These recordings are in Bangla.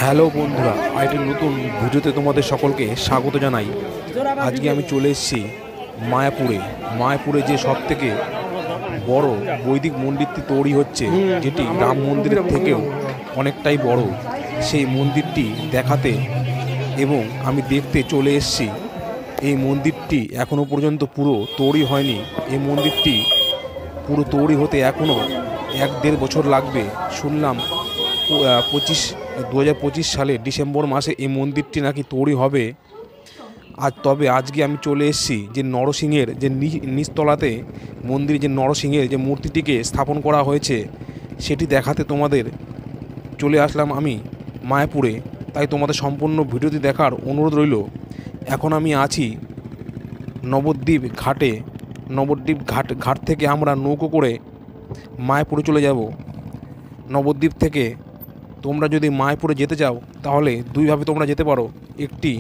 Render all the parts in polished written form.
হ্যালো বন্ধুরা, আরেকটি নতুন ভিডিওতে তোমাদের সকলকে স্বাগত জানাই। আজকে আমি চলে এসেছি মায়াপুরে যে সবথেকে বড় বৈদিক মন্দিরটি তৈরি হচ্ছে, যেটি রাম মন্দিরের থেকেও অনেকটাই বড়, সেই মন্দিরটি দেখাতে এবং আমি দেখতে চলে এসেছি। এই মন্দিরটি এখনও পর্যন্ত পুরো তৈরি হয়নি। এই মন্দিরটি পুরো তৈরি হতে এখনও 1-1.5 বছর লাগবে। শুনলাম 2025 সালে ডিসেম্বর মাসে এই মন্দিরটি নাকি তৈরি হবে। তবে আজকে আমি চলে এসেছি যে নরসিংহের যে নিচতলাতে মন্দিরে যে নরসিংহের যে মূর্তিটিকে স্থাপন করা হয়েছে সেটি দেখাতে তোমাদের চলে আসলাম আমি মায়াপুরে। তাই তোমাদের সম্পূর্ণ ভিডিওটি দেখার অনুরোধ রইল। এখন আমি আছি নবদ্বীপ ঘাটে। নবদ্বীপ ঘাট থেকে আমরা নৌকো করে মায়াপুরে চলে যাব। নবদ্বীপ থেকে তোমরা যদি মায়াপুরে যেতে চাও তাহলে দুইভাবে তোমরা যেতে পারো, একটি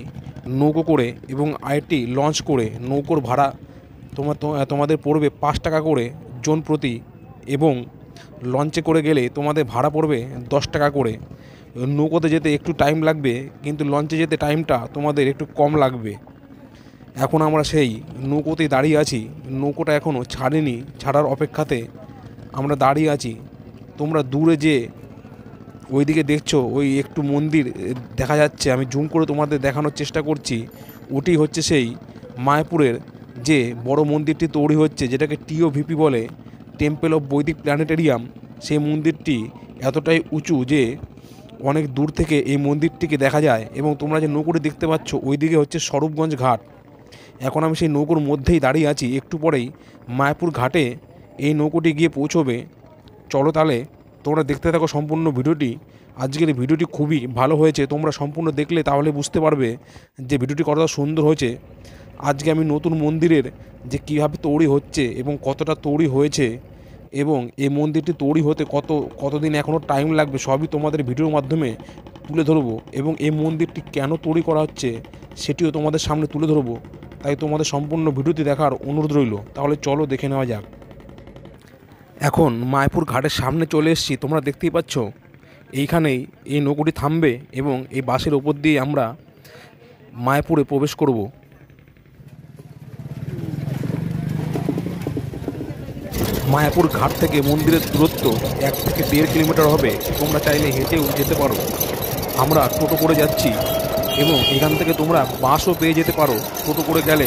নৌকো করে এবং আরেকটি লঞ্চ করে। নৌকোর ভাড়া তোমাদের পড়বে 5 টাকা করে জন প্রতি, এবং লঞ্চে করে গেলে তোমাদের ভাড়া পড়বে 10 টাকা করে। নৌকোতে যেতে একটু টাইম লাগবে, কিন্তু লঞ্চে যেতে টাইমটা তোমাদের একটু কম লাগবে। এখন আমরা সেই নৌকোতেই দাঁড়িয়ে আছি। নৌকোটা এখনও ছাড়েনি, ছাড়ার অপেক্ষাতে আমরা দাঁড়িয়ে আছি। তোমরা দূরে যে ওইদিকে দেখছো, ওই একটু মন্দির দেখা যাচ্ছে, আমি জুম করে তোমাদের দেখানোর চেষ্টা করছি। ওটি হচ্ছে সেই মায়াপুরের যে বড় মন্দিরটি তৈরি হচ্ছে, যেটাকে TOVP বলে, টেম্পল অফ বৈদিক প্ল্যানেটেরিয়াম। সেই মন্দিরটি এতটাই উঁচু যে অনেক দূর থেকে এই মন্দিরটিকে দেখা যায়। এবং তোমরা যে নৌকোটি দেখতে পাচ্ছ ওইদিকে হচ্ছে স্বরূপগঞ্জ ঘাট। এখন আমি সেই নৌকোর মধ্যেই দাঁড়িয়ে আছি। একটু পরেই মায়াপুর ঘাটে এই নৌকোটি গিয়ে পৌঁছবে। চলো তাহলে তোমরা দেখতে থাকো সম্পূর্ণ ভিডিওটি। আজকের এই ভিডিওটি খুবই ভালো হয়েছে, তোমরা সম্পূর্ণ দেখলে তাহলে বুঝতে পারবে যে ভিডিওটি কতটা সুন্দর হয়েছে। আজকে আমি নতুন মন্দিরের যে কীভাবে তৈরি হচ্ছে এবং কতটা তৈরি হয়েছে, এবং এই মন্দিরটি তৈরি হতে কতদিন এখনও টাইম লাগবে, সবই তোমাদের ভিডিওর মাধ্যমে তুলে ধরবো। এবং এই মন্দিরটি কেন তৈরি করা হচ্ছে সেটিও তোমাদের সামনে তুলে ধরবো। তাই তোমাদের সম্পূর্ণ ভিডিওটি দেখার অনুরোধ রইল। তাহলে চলো দেখে নেওয়া যাক। এখন মায়াপুর ঘাটের সামনে চলে এসেছি। তোমরা দেখতেই পাচ্ছ এইখানেই এই নৌকোটি থামবে এবং এই বাসের ওপর দিয়ে আমরা মায়াপুরে প্রবেশ করব। মায়াপুর ঘাট থেকে মন্দিরের দূরত্ব 1 থেকে 1.5 কিলোমিটার হবে। তোমরা চাইলে হেঁটেও যেতে পারো। আমরা টোটো করে যাচ্ছি এবং এখান থেকে তোমরা বাসও পেয়ে যেতে পারো। টোটো করে গেলে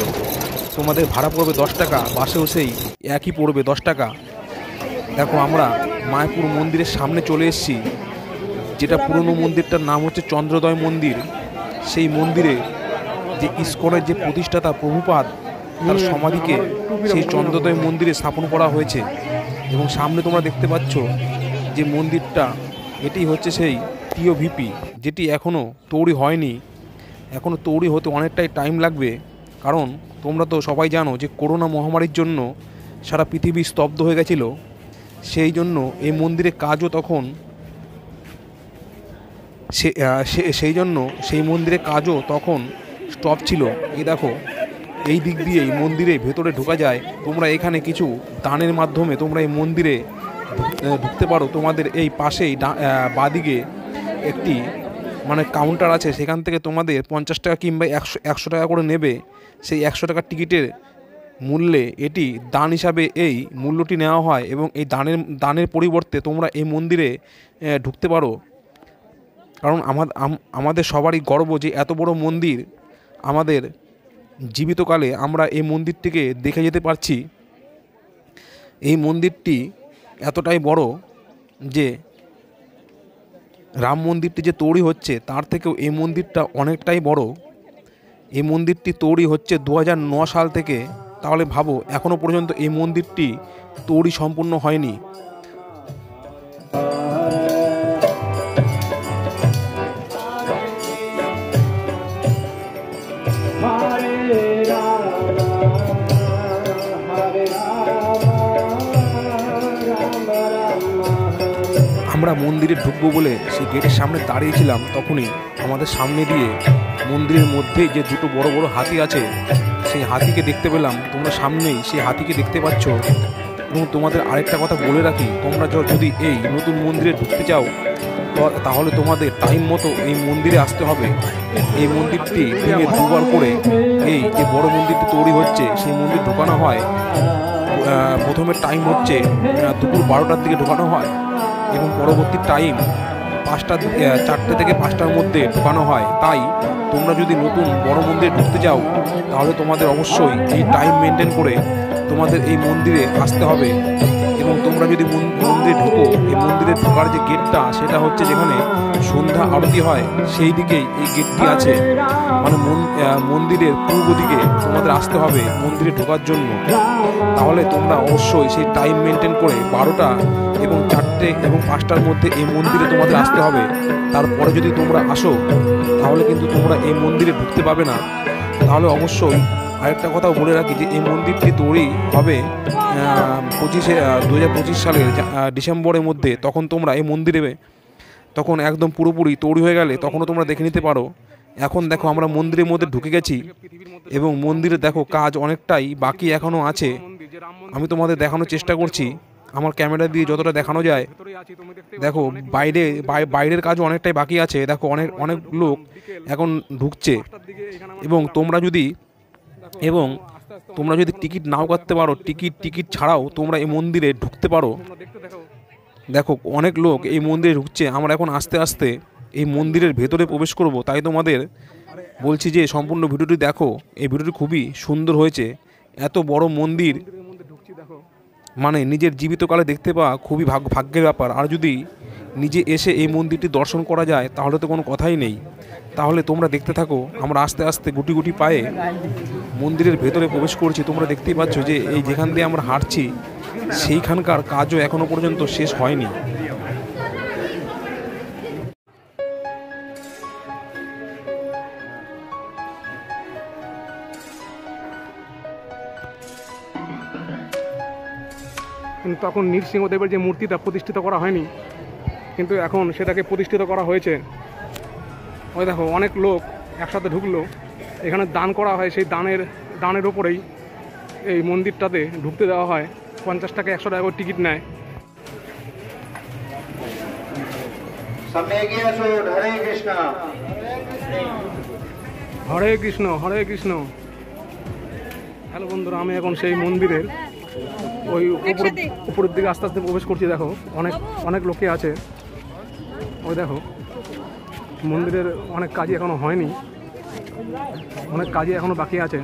তোমাদের ভাড়া পড়বে 10 টাকা, বাসেও সেই একই পড়বে 10 টাকা। দেখো আমরা মায়াপুর মন্দিরের সামনে চলে এসেছি। যেটা পুরনো মন্দিরটার নাম হচ্ছে চন্দ্রোদয় মন্দির। সেই মন্দিরে যে ইস্কনের যে প্রতিষ্ঠাতা প্রভুপাদ, তার সমাধিকে সেই চন্দ্রোদয় মন্দিরে স্থাপন করা হয়েছে। এবং সামনে তোমরা দেখতে পাচ্ছ যে মন্দিরটা, এটি হচ্ছে সেই TOVP, যেটি এখনও তৈরি হয়নি। এখনও তৈরি হতে অনেকটাই টাইম লাগবে, কারণ তোমরা তো সবাই জানো যে করোনা মহামারীর জন্য সারা পৃথিবী স্তব্ধ হয়ে গেছিল। সেই জন্য এই মন্দিরের কাজও তখন সেই মন্দিরের কাজও তখন স্টপ ছিল। এই দেখো, এই দিক দিয়ে এই মন্দিরে ভেতরে ঢোকা যায়। তোমরা এখানে কিছু দানের মাধ্যমে তোমরা এই মন্দিরে ঢুকতে পারো। তোমাদের এই পাশেই বাদিকে একটি কাউন্টার আছে, সেখান থেকে তোমাদের 50 টাকা কিংবা 100 টাকা করে নেবে। সেই 100 টাকার টিকিটের মূল্যে এটি দান হিসাবে এই মূল্যটি নেওয়া হয়, এবং এই দানের পরিবর্তে তোমরা এই মন্দিরে ঢুকতে পারো। কারণ আমাদের সবারই গর্ব যে এত বড় মন্দির, আমাদের জীবিতকালে আমরা এই মন্দিরটিকে দেখে যেতে পারছি। এই মন্দিরটি এতটাই বড় যে রাম মন্দিরটি যে তৈরি হচ্ছে তার থেকেও এই মন্দিরটা অনেকটাই বড়। এই মন্দিরটি তৈরি হচ্ছে 2009 সাল থেকে। তাহলে ভাবো, এখনও পর্যন্ত এই মন্দিরটি তৈরি সম্পূর্ণ হয়নি। আমরা মন্দিরে ঢুকবো বলে সেই গেটের সামনে দাঁড়িয়েছিলাম, তখনই আমাদের সামনে দিয়ে মন্দিরের মধ্যে যে দুটো বড় বড় হাতি আছে, সেই হাতিকে দেখতে পেলাম। তোমরা সামনেই সেই হাতিকে দেখতে পাচ্ছ। এবং তোমাদের আরেকটা কথা বলে রাখি, তোমরা যদি এই নতুন মন্দিরে ঢুকতে চাও তাহলে তোমাদের টাইম মতো এই মন্দিরে আসতে হবে। এই মন্দিরটি ভেঙে দুবার করে এই যে বড় মন্দিরটি তৈরি হচ্ছে সেই মন্দির ঢোকানো হয়। প্রথমে টাইম হচ্ছে দুপুর 12টার দিকে ঢোকানো হয় এবং পরবর্তী টাইম 4টে থেকে 5টার মধ্যে ঢোকানো হয়। তাই তোমরা যদি নতুন বড় মন্দিরে ঢুকতে চাও তাহলে তোমাদের অবশ্যই এই টাইম মেনটেন করে তোমাদের এই মন্দিরে আসতে হবে। এবং তোমরা যদি মন্দিরে ঢোকো, এই মন্দিরে ঢোকার যে গেটটা সেটা হচ্ছে যেখানে সন্ধ্যা আরতি হয় সেই দিকেই এই গেটটি আছে। মানে মন্দিরের পূর্ব দিকে তোমাদের আসতে হবে মন্দিরে ঢোকার জন্য। তাহলে তোমরা অবশ্যই সেই টাইম মেনটেন করে 12টা এবং 4টে এবং 5টার মধ্যে এই মন্দিরে তোমাদের আসতে হবে। তারপরে যদি তোমরা আসো তাহলে কিন্তু তোমরা এই মন্দিরে ঢুকতে পাবে না। তাহলে অবশ্যই আরেকটা কথাও বলে রাখি যে এই মন্দিরটি তৈরি হবে 2025 সালের ডিসেম্বরের মধ্যে। তখন তোমরা এই মন্দিরে তখন একদম পুরোপুরি তৈরি হয়ে গেলে তখনও তোমরা দেখে নিতে পারো। এখন দেখো আমরা মন্দিরের মধ্যে ঢুকে গেছি এবং মন্দিরে দেখো কাজ অনেকটাই বাকি এখনও আছে। আমি তোমাদের দেখানোর চেষ্টা করছি আমার ক্যামেরা দিয়ে যতটা দেখানো যায়। দেখো বাইরের কাজও অনেকটাই বাকি আছে। দেখো অনেক লোক এখন ঢুকছে এবং তোমরা যদি টিকিট নাও কাটতে পারো, টিকিট ছাড়াও তোমরা এই মন্দিরে ঢুকতে পারো। দেখো অনেক লোক এই মন্দিরে ঢুকছে। আমরা এখন আস্তে আস্তে এই মন্দিরের ভেতরে প্রবেশ করব। তাই তোমাদের বলছি যে সম্পূর্ণ ভিডিওটি দেখো। এই ভিডিওটি খুবই সুন্দর হয়েছে। এত বড় মন্দির মানে নিজের জীবিতকালে দেখতে পাওয়া খুবই ভাগ্যের ব্যাপার। আর যদি নিজে এসে এই মন্দিরটি দর্শন করা যায় তাহলে তো কোনো কথাই নেই। তাহলে তোমরা দেখতে থাকো। আমরা আস্তে আস্তে গুটি গুটি পায়ে মন্দিরের ভেতরে প্রবেশ করছি। তোমরা দেখতেই পাচ্ছ যে এই যেখান দিয়ে আমরা হাঁটছি সেইখানকার কাজও এখনো পর্যন্ত শেষ হয়নি। কিন্তু তখন নৃসিংহদেবের যে মূর্তিটা প্রতিষ্ঠিত করা হয়নি, কিন্তু এখন সেটাকে প্রতিষ্ঠিত করা হয়েছে। ওই দেখো অনেক লোক একসাথে ঢুকলো। এখানে দান করা হয়, সেই দানের ওপরেই এই মন্দিরটাতে ঢুকতে দেওয়া হয়। 50 টাকা 100 টাকা করে টিকিট নেয়। হরে কৃষ্ণ হরে কৃষ্ণ। হ্যালো বন্ধুরা, আমি এখন সেই মন্দিরের ওই উপরের দিকে আস্তে আস্তে প্রবেশ করছি। দেখো অনেক লোকে আছে। ওই দেখো মন্দিরের অনেক কাজই এখনো হয়নি, অনেক কাজই এখনো বাকি আছে।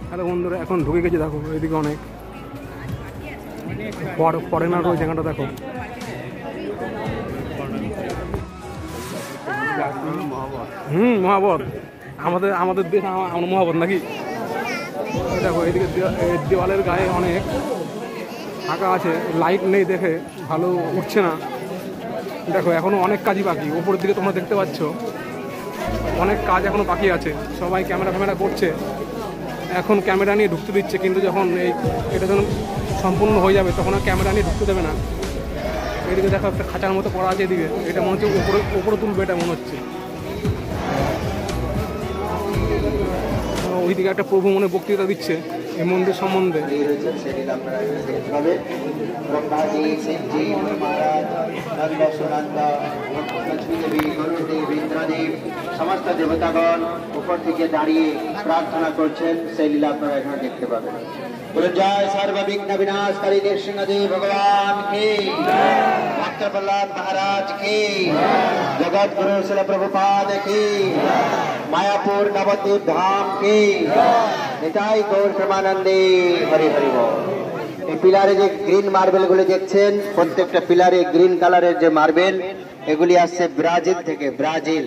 হ্যালো বন্ধুরা, এখন ঢুকে গেছি। দেখো এদিকে অনেক ফরেনার ওই জায়গাটা দেখো। মহাবত আমাদের দেশ আমরা মহাবত নাকি। দেখো এদিকে দেওয়ালের গায়ে অনেক ফাঁকা আছে, লাইট নেই দেখে ভালো উঠছে না। দেখো এখনো অনেক কাজই বাকি। উপরের দিকে তোমরা দেখতে পাচ্ছ অনেক কাজ এখনো বাকি আছে। সবাই ক্যামেরা করছে, এখন ক্যামেরা নিয়ে ঢুকতে দিচ্ছে। কিন্তু যখন এটা যখন সম্পূর্ণ হয়ে যাবে তখন আর ক্যামেরা নিয়ে ঢুকতে দেবে না। এদিকে দেখো একটা খাঁচার মতো করা আছে এদিকে। এটা মনে হচ্ছে উপরে তুলবে, এটা মনে হচ্ছে। ওইদিকে একটা প্রভু মনে বক্তৃতা দিচ্ছে এই মন্দির সম্বন্ধে। সমস্ত দেবতাগণ উপর থেকে দাঁড়িয়ে প্রার্থনা করছেন, সেই লীলা আপনারা এখানে দেখতে পাবেন। বলুন জয় সর্ববিঘ্ন বিনাশকারী নৃসিংহদেব ভগবান কি, ভক্ত প্রহ্লাদ महाराज की, जगत गुरु श्रील प्रभुपाद की, मायापुर नवद्वीप धाम की, निताई गौर प्रेमानंदे हरि हरि बोल। এই পিলারে যে গ্রিন মার্বেল গুলো দেখছেন, প্রত্যেকটা পিলারে গ্রিন কালারের যে মার্বেল, এগুলি আসছে ব্রাজিল থেকে। ব্রাজিল।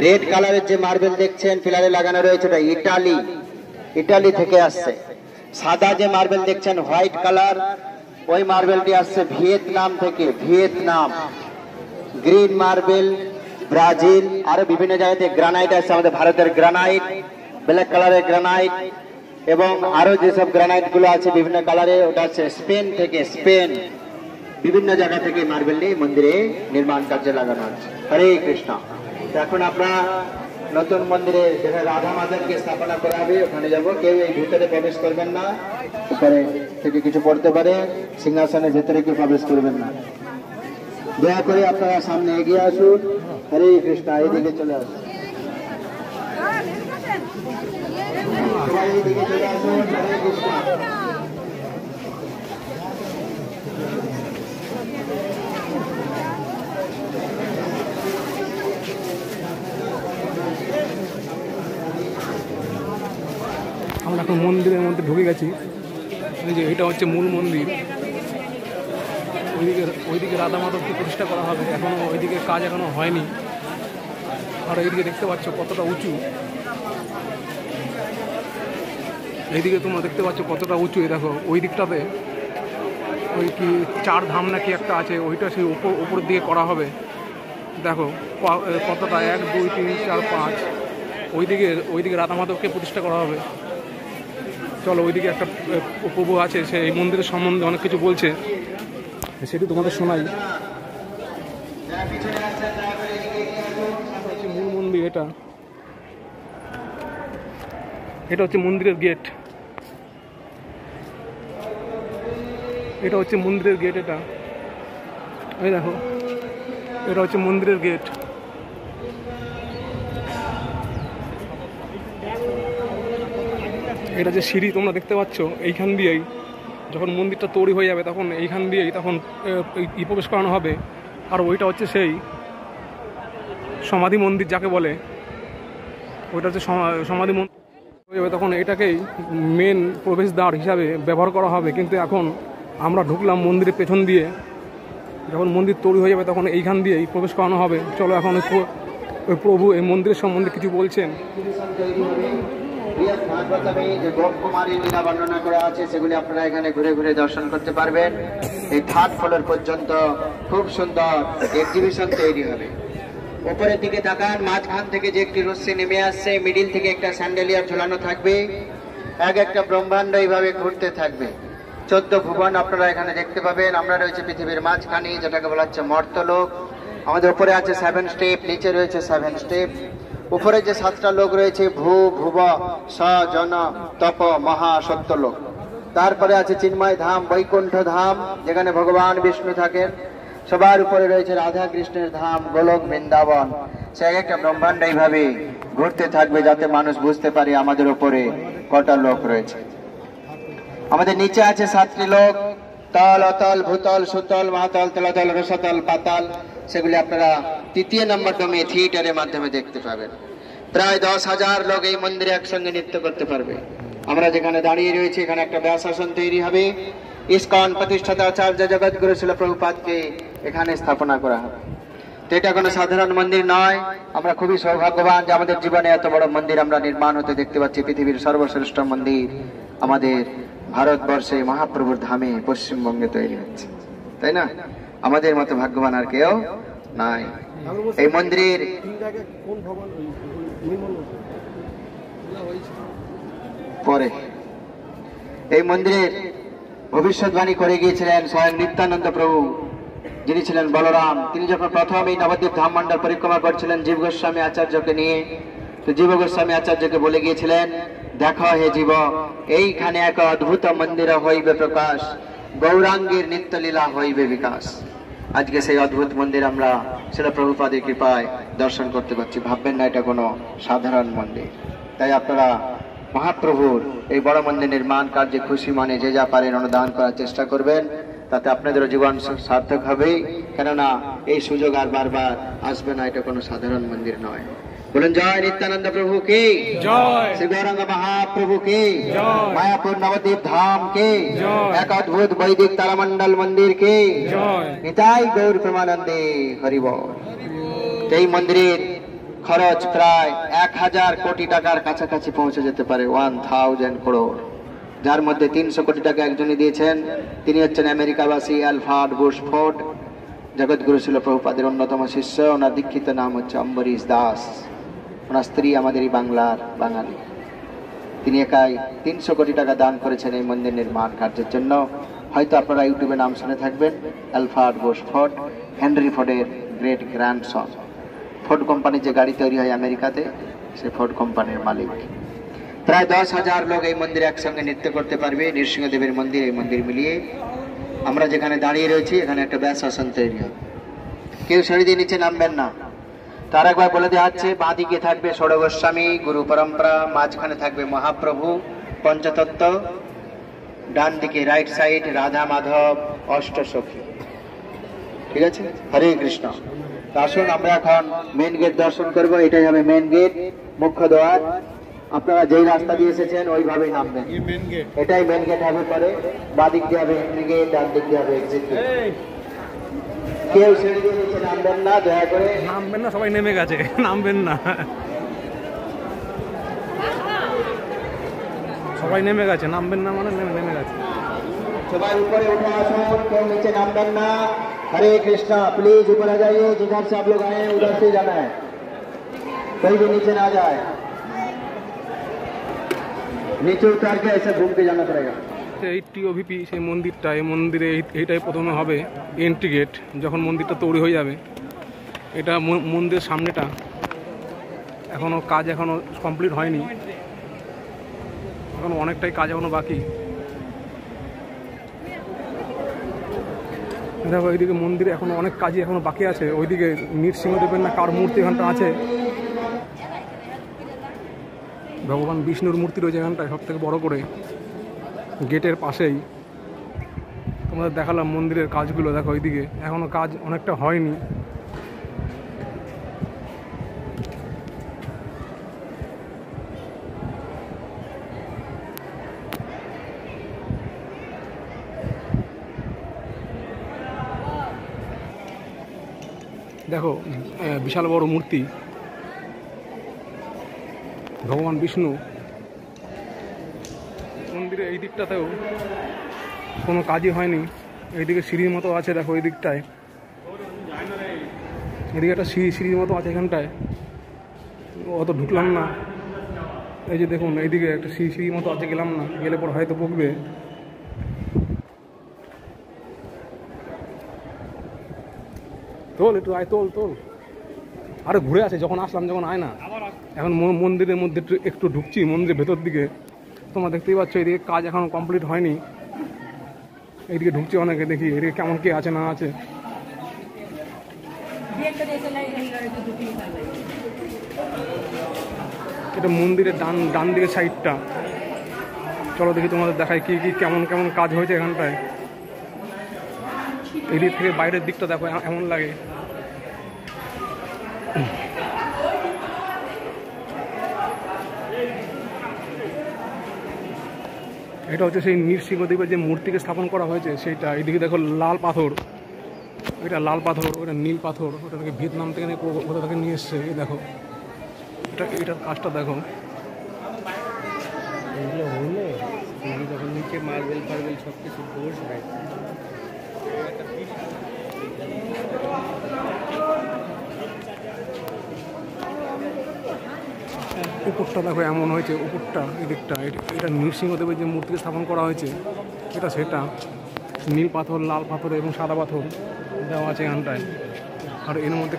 রেড কালারের যে মার্বেল দেখছেন পিলারে লাগানো রয়েছে, এটা ইটালি থেকে আসছে। সাদা যে মার্বেল দেখছেন হোয়াইট কালার, ওই মার্বেলটি আসছে ভিয়েতনাম থেকে। ভিয়েতনাম। Green marble Brazil. আরো বিভিন্ন জায়গাতে গ্রানাইট আছে, আমাদের ভারতের গ্রানাইট, ব্ল্যাক কালারের গ্রানাইট, এবং আরো যেসব গ্রানাইট গুলো আছে বিভিন্ন কালারে, ওটা আছে স্পেন থেকে। স্পেন। বিভিন্ন জায়গা থেকে মার্বেল নিয়ে মন্দিরে নির্মাণ কার্যে লাগানো হচ্ছে। হরে কৃষ্ণ। এখন আপনারা নতুন মন্দিরে যেখানে রাধা মাধবকে স্থাপনা করা হবে ওখানে যাব। কেউ এই ভিতরে প্রবেশ করবেন না, উপরে থেকে কিছু পড়তে পারে, সিংহাসনের ভেতরে কেউ প্রবেশ করবেন না। দয়া করে আপনারা সামনে এগিয়ে আসুন। হরে কৃষ্ণ, এইদিকে চলে আসুন, সবাই এইদিকে চলে আসুন। হরে কৃষ্ণ। আমরা এখন মন্দিরের মধ্যে ঢুকে গেছি। এই যে এটা হচ্ছে মূল মন্দির। ওইদিকে রাধা মাধবকে প্রতিষ্ঠা করা হবে, এখনো ওইদিকে কাজ এখনো হয়নি। আর এইদিকে দেখতে পাচ্ছ কতটা উঁচু, এইদিকে তোমরা দেখতে পাচ্ছ কতটা উঁচু। দেখো ওই দিকটাতে ওই কি 4 ধাম নাকি একটা আছে, ওইটা সেই উপর দিকে করা হবে। দেখো কতটা 1 2 3 4 5 ওইদিকে রাধা মাধবকে প্রতিষ্ঠা করা হবে। চলো, ওইদিকে একটা প্রভু আছে, সে এই মন্দিরের সম্বন্ধে অনেক কিছু বলছে, সেটি তোমাদের শোনাই। মূল মন্দির এটা হচ্ছে মন্দিরের গেট। এটা হচ্ছে মন্দিরের গেট। এটা এই দেখো, এটা হচ্ছে মন্দিরের গেট। এটা যে সিঁড়ি তোমরা দেখতে পাচ্ছ, এইখান দিয়েই যখন মন্দিরটা তৈরি হয়ে যাবে তখন এইখান দিয়েই তখন প্রবেশ করানো হবে। আর ওইটা হচ্ছে সেই সমাধি মন্দির যাকে বলে, ওইটা হচ্ছে সমাধি মন্দির হয়ে যাবে, তখন এটাকেই মেন প্রবেশদ্বার হিসাবে ব্যবহার করা হবে। কিন্তু এখন আমরা ঢুকলাম মন্দিরের পেছন দিয়ে, যখন মন্দির তৈরি হয়ে যাবে তখন এইখান দিয়েই প্রবেশ করানো হবে। চলো, এখন ওই প্রভু এই মন্দিরের সম্বন্ধে কিছু বলছেন। ভাগবতমে যে গোপকুমারী লীলা বর্ণনা করা আছে সেগুলি আপনারা এখানে ঘুরে ঘুরে দর্শন করতে পারবেন। এই 3rd ফ্লোর পর্যন্ত খুব সুন্দর এক্সিবিশন তৈরি হবে। উপরের দিকে তাকান, মাঝখান থেকে যে একটি রশ্মি নেমে আসছে, মিডিল থেকে একটা স্যান্ডেলিয়ার ঝুলানো থাকবে, একটা ব্রহ্মাণ্ড এইভাবে ঘুরতে থাকবে। 14 ভুবন আপনারা এখানে দেখতে পাবেন। আমরা রয়েছে পৃথিবীর মাঝখানে, যেটাকে বলা হচ্ছে মর্তলোক। আমাদের উপরে আছে 7 স্টেপ, নিচে রয়েছে 7 স্টেপ। উপরে যে 7টা লোক রয়েছে, ভূ ভুব স জন তপ মহা সত্যলোক। তারপরে আছে চিন্ময় ধাম, বৈকুণ্ঠ ধাম, যেখানে ভগবান বিষ্ণু থাকেন। সবার উপরে রয়েছে রাধা কৃষ্ণের ধাম, গোলক বৃন্দাবন। সে একটা ব্রহ্মাণ্ড এইভাবে ঘুরতে থাকবে, যাতে মানুষ বুঝতে পারে আমাদের উপরে কটা লোক রয়েছে। আমাদের নিচে আছে 7টি লোক, তল অতল ভূতল সুতল মহাতল তলাতল রসাতল পাতাল। সেগুলি আপনারা 3য় নম্বর ডোমে থিয়েটারের মাধ্যমে দেখতে পাবেন। প্রায় 10,000 লোক এই মন্দিরে একসঙ্গে নৃত্য করতে পারবে। আমরা যেখানে দাঁড়িয়ে রয়েছি এখানে একটা ব্যাসাসন তৈরি হবে। ইসকন প্রতিষ্ঠাতা আচার্য জগৎগুরু শিল প্রভুপাদকে এখানে স্থাপনা করা হবে। তো এটা কোনো সাধারণ মন্দির নয়। আমরা খুবই সৌভাগ্যবান যে আমাদের জীবনে এত বড় মন্দির আমরা নির্মাণ হতে দেখতে পাচ্ছি। পৃথিবীর সর্বশ্রেষ্ঠ মন্দির আমাদের ভারতবর্ষে মহাপ্রভুর ধামে পশ্চিমবঙ্গে তৈরি হচ্ছে, তাই না? আমাদের মতো ভাগ্যবান আর কেউ নাই। এই মন্দিরের পরে এই মন্দিরের ভবিষ্যৎবাণী করে গিয়েছিলেন স্বয়ং নিত্যানন্দ প্রভু, যিনি ছিলেন বলরাম। তিনি যখন প্রথম এই নবদ্বীপ ধাম মন্ডল পরিক্রমা করছিলেন জীব গোস্বামী আচার্যকে নিয়ে, তো জীব গোস্বামী আচার্যকে বলে গিয়েছিলেন, দেখো হে জীব, এইখানে এক অদ্ভুত মন্দির হইবে প্রকাশ, গৌরাঙ্গের নিত্যলীলা হইবে বিকাশ। আজকে সেই অদ্ভুত মন্দির আমরা সেটা প্রভুপাদের কৃপায় দর্শন করতে পারছি। ভাববেন না এটা কোনো সাধারণ মন্দির। তাই আপনারা মহাপ্রভুর এই বড় মন্দির নির্মাণ কার্যে খুশি মনে যে যা পারেন অনুদান করার চেষ্টা করবেন, তাতে আপনাদেরও জীবন সার্থক হবে। কেননা এই সুযোগ আর বারবার আসবে না, এটা কোনো সাধারণ মন্দির নয়। বলুন জয় নিত্যানন্দ প্রভু কি জয়, শ্রী গৌরাঙ্গ মহাপ্রভু কি জয়, মায়াপুর নবদ্বীপ ধাম কি জয়, এক অদ্ভুত বৈদিক তারামণ্ডল মন্দির কি জয়, নিতাই গৌর প্রেমানন্দে হরি বল। এই মন্দিরের খরচ প্রায় 1000 কোটি টাকার কাছাকাছি পৌঁছে যেতে পারে, 1000 করোড়, যার মধ্যে 300 কোটি টাকা একজনই দিয়েছেন। তিনি হচ্ছেন আমেরিকাবাসী অ্যালফ্রেড বুশফোর্ড, জগৎগুরু শিল প্রভুপাদের অন্যতম শিষ্য। ওনার দীক্ষিত নাম হচ্ছে অম্বরীশ দাস। ওনার স্ত্রী আমাদেরই বাংলার বাঙালি। তিনি একাই 300 কোটি টাকা দান করেছেন এই মন্দির নির্মাণ কার্যের জন্য। হয়তো আপনারা ইউটিউবে নাম শুনে থাকবেন, অ্যালফ্রেড বুশফোর্ড, হেনরি ফোর্ডের গ্রেট গ্র্যান্ডসন। ফোর্ড কোম্পানির যে গাড়ি তৈরি হয় আমেরিকাতে, সে ফোর্ড কোম্পানির মালিক। প্রায় 10,000 লোক এই মন্দিরে একসঙ্গে নৃত্য করতে পারবে। নৃসিংহদেবের মন্দির, এই মন্দির মিলিয়ে আমরা যেখানে দাঁড়িয়ে রয়েছি এখানে একটা ব্যাস আসন তৈরি হবে। কেউ সিঁড়ি দিয়ে নিচে নামবেন না। তার একবার বলে দেওয়া হচ্ছে, বাঁ দিকে থাকবে ষোড় গোস্বামী গুরু পরম্পরা, মাঝখানে থাকবে মহাপ্রভু পঞ্চতত্ত্ব, ডান দিকে রাইট সাইড রাধা মাধব অষ্টসখী। ঠিক আছে, হরে কৃষ্ণ। আসুন আমরা এখন মেন গেট দর্শন করব। এটাই হবে মেন গেট, মুখ্য দ্বার। আপনারা যেই রাস্তা দিয়ে এসেছেন ওইভাবেই নামবেন। এটাই মেন গেট হবে। পরে বাঁ দিক দিয়ে হবে এন্ট্রি গেট, ডান দিক দিয়ে হবে এক্সিট গেট। কেউ সিঁড়ি দিয়ে নিচে নামবেন না, দয়া করে নামবেন না, সবাই নেমে গেছে, নামবেন না, সবাই নেমে গেছে, নামবেন না মানে নেমে গেছে। সবাই উপরে उठे আসুন, কেউ নিচে নামবেন না। हरे कृष्णा, प्लीज ऊपर आ जाइए। जिधर से आप लोग आए हैं उधर से जाना है, कोई भी नीचे ना जाए। नीचे उतर के ऐसे घूम के जाना पड़ेगा। এই টিওভিপি সেই মন্দিরটা, এই মন্দিরে এইটাই প্রথমে হবে এন্ট্রি গেট। যখন মন্দিরটা তৈরি হয়ে যাবে, এটা মন্দিরের সামনেটা এখনও কাজ এখনও কমপ্লিট হয়নি, এখন অনেকটাই কাজ এখনও বাকি। দেখো এইদিকে মন্দিরে এখনো অনেক কাজই এখনো বাকি আছে। ওইদিকে নৃসিংহদেবের না কার মূর্তি এখানটা আছে, ভগবান বিষ্ণুর মূর্তি রয়েছে এখানটায় সব থেকে বড় করে, গেটের পাশেই। তোমাদের দেখালাম মন্দিরের কাজগুলো, দেখো ওইদিকে এখনো কাজ অনেকটা হয়নি। দেখো বিশাল বড় মূর্তি ভগবান বিষ্ণু। মন্দিরে এই দিকটাতেও কোনো কাজই হয়নি। এইদিকে সিঁড়ির মতো আছে, দেখো এই দিকটায়, এদিকে একটা সিঁড়ির মতো আছে এখানটায়, অত ঢুকলাম না। এই যে দেখুন এইদিকে একটা সিঁড়ির মতো আছে, গেলাম না, গেলে পর হয়তো বকবে। তোল একটু, আয় তোল তোল। আরে ঘুরে আছে, যখন আসলাম যখন আয় না। এখন মন্দিরের মধ্যে একটু ঢুকছি, মন্দিরের ভেতর দিকে। তোমরা দেখতেই পাচ্ছ এদিকে কাজ এখনো কমপ্লিট হয়নি। এইদিকে ঢুকছি অনেকে, দেখি এদিকে কেমন কে আছে না আছে। এটা মন্দিরের ডান দিকের সাইডটা। চলো দেখি তোমাদের দেখাই কি কি কেমন কেমন কাজ হয়েছে এখানটায়। এদিক থেকে বাইরের দিকটা দেখো এমন লাগে। এটা হচ্ছে সেই নৃসিংহদেবের যে মূর্তিকে স্থাপন করা হয়েছে সেইটা। এইদিকে দেখো লাল পাথর, এটা লাল পাথর, ওটা নীল পাথর, ওটাকে ভিয়েতনাম থেকে কোথা থেকে নিয়ে এসছে। এই দেখো এটার কাজটা দেখো। এগুলো হলে যখন নিচে মার্বেল ফার্বেল সব কিছু বসবে, উপরটা দেখো এমন হয়েছে। উপরটা এদিকটা, এটা নৃসিংহদেবের যে মূর্তিকে স্থাপন করা হয়েছে এটা সেটা। নীল পাথর, লাল পাথর এবং সাদা পাথর দেওয়া আছে এখানটায়। আর এর মধ্যে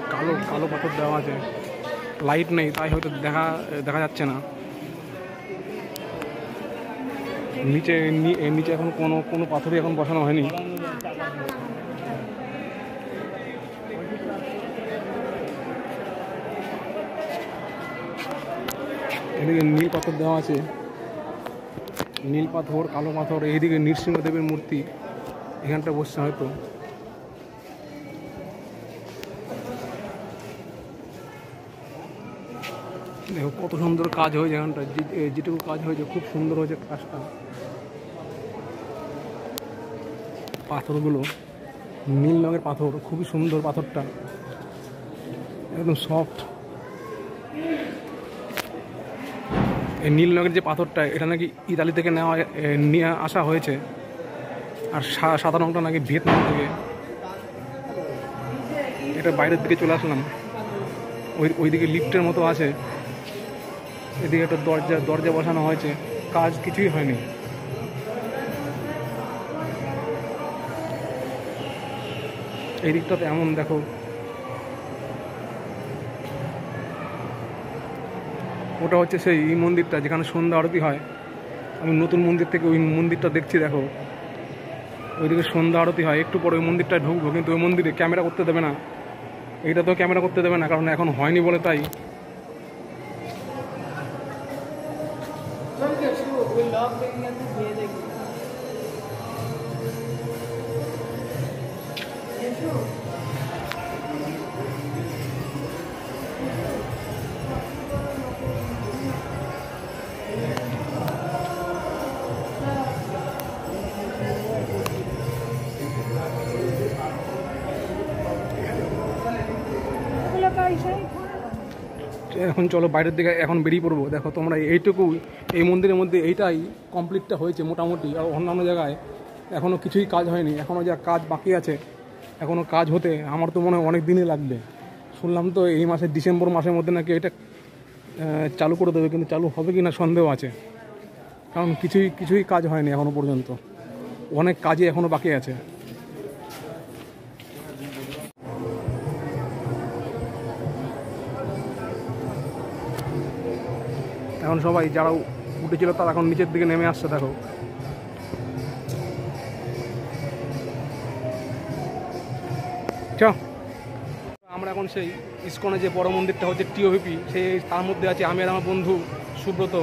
কালো পাথর দেওয়া আছে। লাইট নেই তাই হয়তো দেখা যাচ্ছে না। নিচে এখন কোনো পাথরই এখন বসানো হয়নি। এদিকে নীল পাথর দেওয়া আছে, নীল পাথর, কালো পাথর। এইদিকে নৃসিংহদেবের মূর্তি এখানটা বসছে হয়তো। দেখো কত সুন্দর কাজ হয়েছে এখানটা, যেটুকু কাজ হয়েছে খুব সুন্দর হয়েছে কাজটা। পাথরগুলো নীল রঙের পাথর, খুবই সুন্দর পাথরটা, একদম সফট। এই নীল রঙের যে পাথরটা এটা নাকি ইতালি থেকে নিয়ে আসা হয়েছে, আর সাদা রঙটা নাকি ভিয়েতনাম থেকে। এটা বাইরের দিকে চলে আসলাম, ওইদিকে লিফটের মতো আছে। এদিকে একটা দরজা বসানো হয়েছে, কাজ কিছুই হয়নি। এই দিকটাতে এমন দেখো ওটা হচ্ছে সেই মন্দিরটা যেখানে সন্ধ্যা আরতি হয়। আমি নতুন মন্দির থেকে ওই মন্দিরটা দেখছি, দেখো ওইদিকে সন্ধ্যা আরতি হয়। একটু পরে ওই মন্দিরটায় ঢুকবো, কিন্তু ওই মন্দিরে ক্যামেরা করতে দেবে না। এইটা তো ক্যামেরা করতে দেবে না, কারণ এখন হয়নি বলে তাই। এখন চলো বাইরের দিকে এখন বেরিয়ে পড়বো। দেখো তোমরা এইটুকু এই মন্দিরের মধ্যে এইটাই কমপ্লিটটা হয়েছে মোটামুটি, আর অন্যান্য জায়গায় এখনও কিছুই কাজ হয়নি। এখনও যা কাজ বাকি আছে, এখনও কাজ হতে আমার তো মনে হয় অনেক দিনই লাগবে। শুনলাম তো এই মাসে ডিসেম্বর মাসের মধ্যে নাকি এটা চালু করে দেবে, কিন্তু চালু হবে কি না সন্দেহ আছে, কারণ কিছুই কাজ হয়নি এখনও পর্যন্ত। অনেক কাজই এখনও বাকি আছে। এখন সবাই যারা উঠেছিল তারা এখন নিচের দিকে নেমে আসছে। দেখো আমরা এখন সেই ইসকনে যে বড় মন্দিরটা হচ্ছে টিওভিপি, সেই তার মধ্যে আছে আমি আর আমার বন্ধু সুব্রত।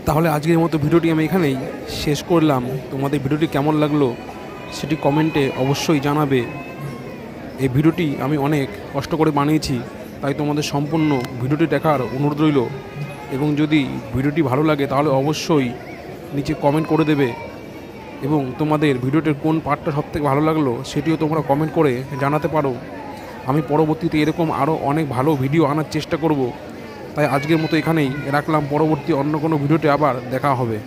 তাহলে আজকের মতো ভিডিওটি আমি এখানেই শেষ করলাম। তোমাদের ভিডিওটি কেমন লাগলো সেটি কমেন্টে অবশ্যই জানাবে। এই ভিডিওটি আমি অনেক কষ্ট করে বানিয়েছি, তাই তোমাদের সম্পূর্ণ ভিডিওটি দেখার অনুরোধ রইল। এবং যদি ভিডিওটি ভালো লাগে তাহলে অবশ্যই নিচে কমেন্ট করে দেবে, এবং তোমাদের ভিডিওটির কোন পার্টটা সবথেকে ভালো লাগলো সেটিও তোমরা কমেন্ট করে জানাতে পারো। আমি পরবর্তীতে এরকম আরও অনেক ভালো ভিডিও আনার চেষ্টা করব। তাই আজকের মতো এখানেই রাখলাম, পরবর্তী অন্য কোনো ভিডিওতে আবার দেখা হবে।